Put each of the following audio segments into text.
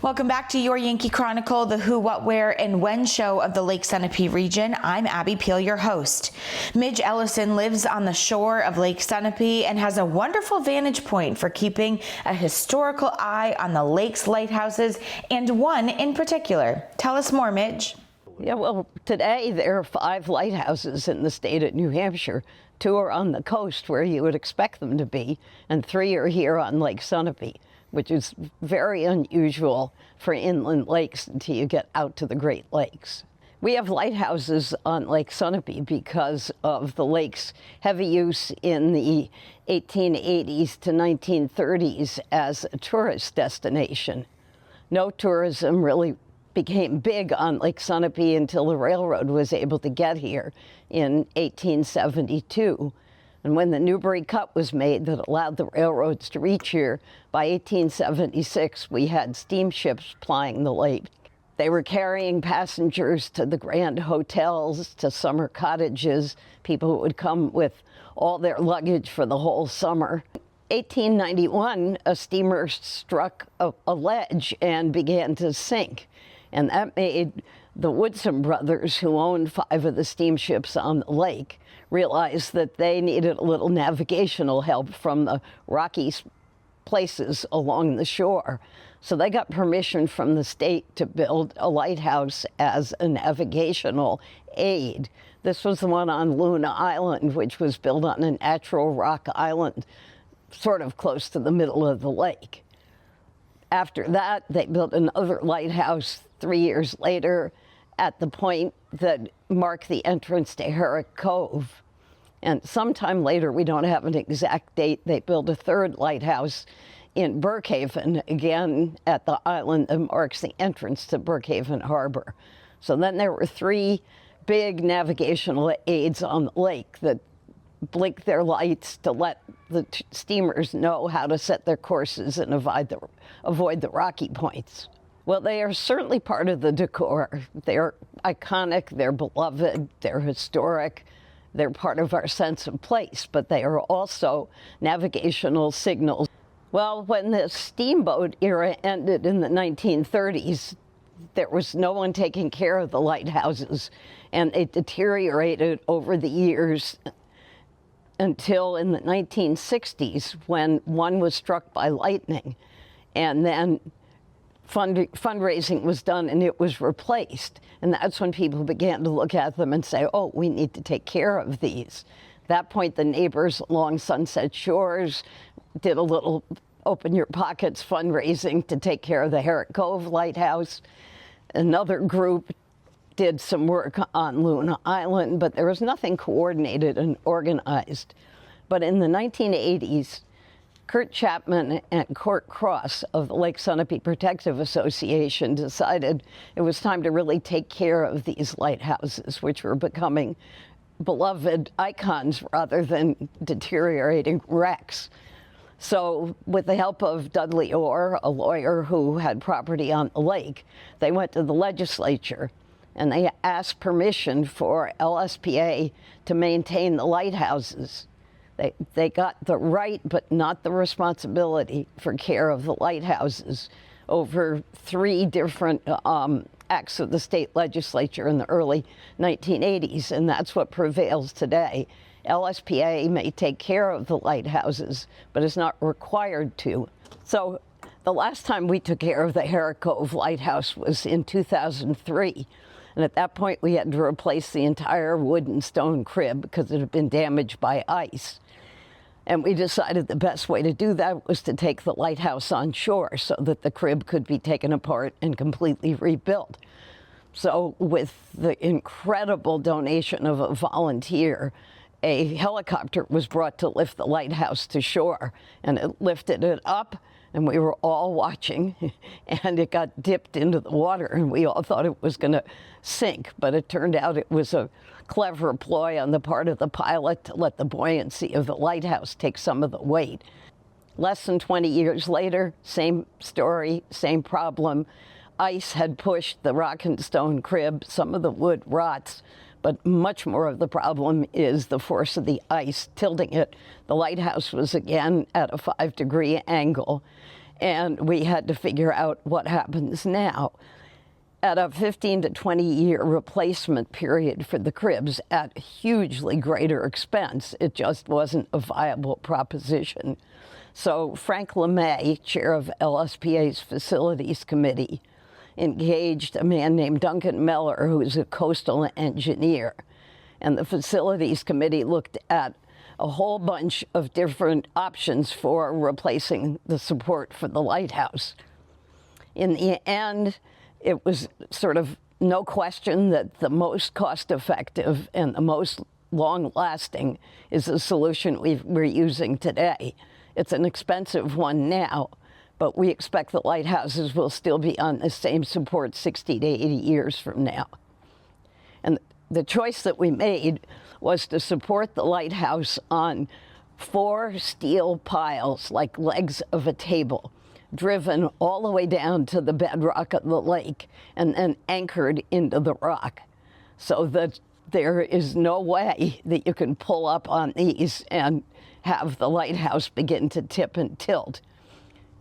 Welcome back to Your Yankee Chronicle, the who, what, where, and when show of the Lake Sunapee region. I'm Abby Peel, your host. Midge Eliassen lives on the shore of Lake Sunapee and has a wonderful vantage point for keeping a historical eye on the lake's lighthouses, and one in particular. Tell us more, Midge. Yeah, well, today there are 5 lighthouses in the state of New Hampshire. 2 are on the coast where you would expect them to be, and 3 are here on Lake Sunapee, which is very unusual for inland lakes until you get out to the Great Lakes. We have lighthouses on Lake Sunapee because of the lake's heavy use in the 1880s to 1930s as a tourist destination. No tourism really became big on Lake Sunapee until the railroad was able to get here in 1872. And when the Newbury Cut was made that allowed the railroads to reach here, by 1876, we had steamships plying the lake. They were carrying passengers to the grand hotels, to summer cottages, people who would come with all their luggage for the whole summer. 1891, a steamer struck a ledge and began to sink. And that made the Woodson brothers, who owned 5 of the steamships on the lake, realize that they needed a little navigational help from the rocky places along the shore. So they got permission from the state to build a lighthouse as a navigational aid. This was the one on Luna Island, which was built on a natural rock island, sort of close to the middle of the lake. After that, they built another lighthouse 3 years later at the point that marked the entrance to Herrick Cove. And sometime later, we don't have an exact date, they built a 3rd lighthouse in Brookhaven, again at the island that marks the entrance to Brookhaven Harbor. So then there were 3 big navigational aids on the lake that blinked their lights to let the steamers know how to set their courses and avoid the rocky points. Well, they are certainly part of the decor. They're iconic, they're beloved, they're historic, they're part of our sense of place, but they are also navigational signals. Well, when the steamboat era ended in the 1930s, there was no one taking care of the lighthouses, and it deteriorated over the years until in the 1960s, when one was struck by lightning, and then fundraising was done and it was replaced. And that's when people began to look at them and say, oh, we need to take care of these. At that point, the neighbors along Sunset Shores did a little open your pockets fundraising to take care of the Herrick Cove Lighthouse. Another group did some work on Luna Island, but there was nothing coordinated and organized. But in the 1980s, Kurt Chapman and Court Cross of the Lake Sunapee Protective Association decided it was time to really take care of these lighthouses, which were becoming beloved icons rather than deteriorating wrecks. So with the help of Dudley Orr, a lawyer who had property on the lake, they went to the legislature and they asked permission for LSPA to maintain the lighthouses. They got the right, but not the responsibility for care of the lighthouses over 3 different acts of the state legislature in the early 1980s, and that's what prevails today. LSPA may take care of the lighthouses, but is not required to. So the last time we took care of the Herrick Cove Lighthouse was in 2003. And at that point, we had to replace the entire wood and stone crib because it had been damaged by ice. And we decided the best way to do that was to take the lighthouse on shore so that the crib could be taken apart and completely rebuilt. So with the incredible donation of a volunteer, a helicopter was brought to lift the lighthouse to shore, and it lifted it up, and we were all watching, and it got dipped into the water, and we all thought it was going to sink, but it turned out it was a clever ploy on the part of the pilot to let the buoyancy of the lighthouse take some of the weight. Less than 20 years later, same story, same problem. Ice had pushed the rock and stone crib, some of the wood rots, but much more of the problem is the force of the ice tilting it. The lighthouse was again at a 5-degree angle, and we had to figure out what happens now. At a 15 to 20 year replacement period for the cribs at hugely greater expense, it just wasn't a viable proposition. So Frank LeMay, chair of LSPA's Facilities Committee, engaged a man named Duncan Meller, who's a coastal engineer. And the Facilities Committee looked at a whole bunch of different options for replacing the support for the lighthouse. In the end, it was sort of no question that the most cost-effective and the most long-lasting is the solution we're using today. It's an expensive one now, but we expect the lighthouses will still be on the same support 60 to 80 years from now. And the choice that we made was to support the lighthouse on 4 steel piles, like legs of a table, driven all the way down to the bedrock of the lake and then anchored into the rock, so that there is no way that you can pull up on these and have the lighthouse begin to tip and tilt.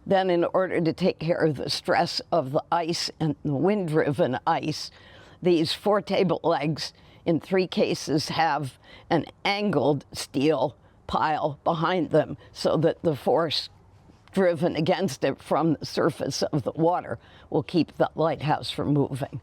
Then, in order to take care of the stress of the ice and the wind-driven ice, these 4 table legs, in 3 cases, have an angled steel pile behind them so that the force driven against it from the surface of the water will keep the lighthouse from moving.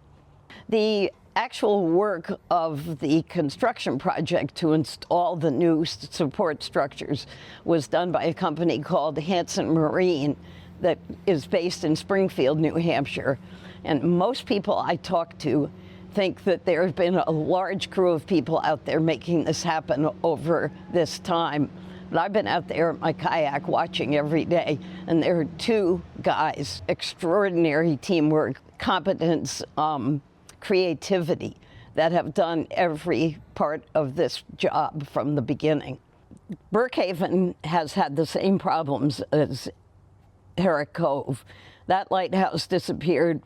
The actual work of the construction project to install the new support structures was done by a company called Hanson Marine that is based in Springfield, New Hampshire. And most people I talk to think that there have been a large crew of people out there making this happen over this time. But I've been out there in my kayak watching every day, and there are 2 guys, extraordinary teamwork, competence, creativity, that have done every part of this job from the beginning. Brookhaven has had the same problems as Herrick Cove. That lighthouse disappeared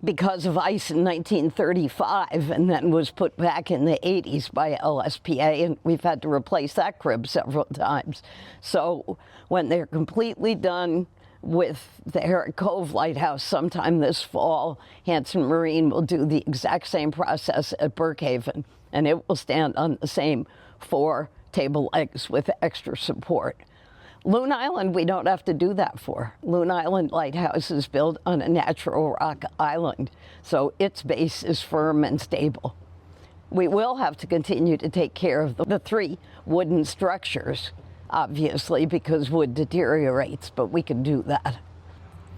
because of ice in 1935 and then was put back in the 80s by LSPA, and we've had to replace that crib several times. So when they're completely done with the Herrick Cove Lighthouse sometime this fall, Hanson Marine will do the exact same process at Brookhaven, and it will stand on the same 4 table legs with extra support. Loon Island, we don't have to do that for. Loon Island Lighthouse is built on a natural rock island, so its base is firm and stable. We will have to continue to take care of the 3 wooden structures, obviously, because wood deteriorates, but we can do that.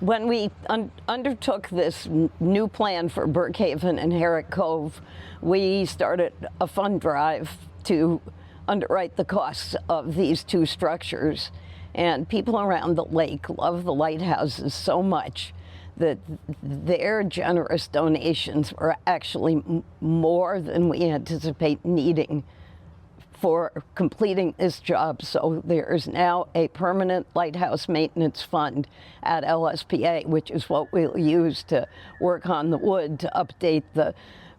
When we undertook this new plan for Brookhaven and Herrick Cove, we started a fund drive to underwrite the costs of these 2 structures. And people around the lake love the lighthouses so much that their generous donations are actually more than we anticipate needing for completing this job. So there is now a permanent lighthouse maintenance fund at LSPA, which is what we'll use to work on the wood, to update the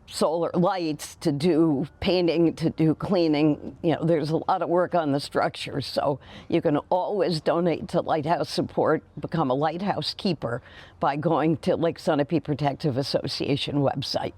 solar lights, to do painting, to do cleaning. You know, there's a lot of work on the structure, so you can always donate to lighthouse support, become a lighthouse keeper by going to Lake Sunapee Protective Association website.